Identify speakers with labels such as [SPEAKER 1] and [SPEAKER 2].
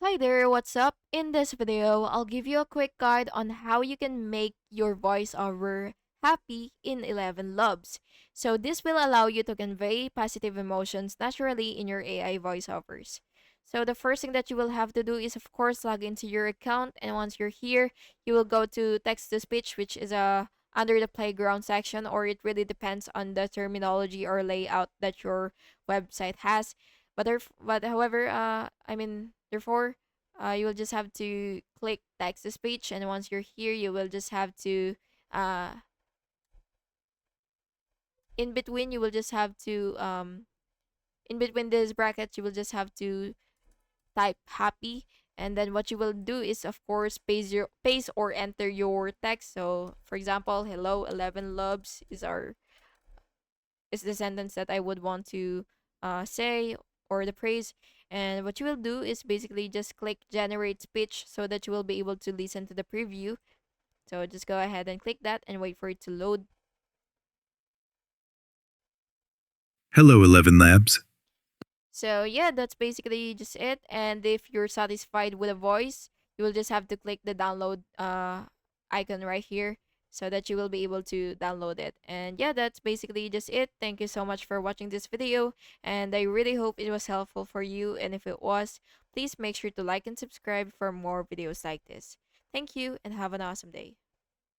[SPEAKER 1] Hi there, what's up? In this video, I'll give you a quick guide on how you can make your voiceover happy in ElevenLabs. So this will allow you to convey positive emotions naturally in your AI voiceovers. So the first thing that you will have to do is of course log into your account, and once you're here, you will go to text to speech, which is under the playground section, or it really depends on the terminology or layout that your website has. Therefore, you will just have to click text to speech, and once you're here, you will just have to, uh, in between, you will just have to, in between this bracket, you will just have to type happy, and then what you will do is, of course, paste or enter your text. So, for example, hello, 11 loves is the sentence that I would want to say, or the praise. And what you will do is basically just click generate speech so that you will be able to listen to the preview. So just go ahead and click that and wait for it to load.
[SPEAKER 2] Hello, ElevenLabs.
[SPEAKER 1] So yeah, that's basically just it. And if you're satisfied with a voice, you will just have to click the download icon right here so that you will be able to download it. And yeah, that's basically just it. Thank you so much for watching this video, and I really hope it was helpful for you. And if it was, please make sure to like and subscribe for more videos like this. Thank you and have an awesome day.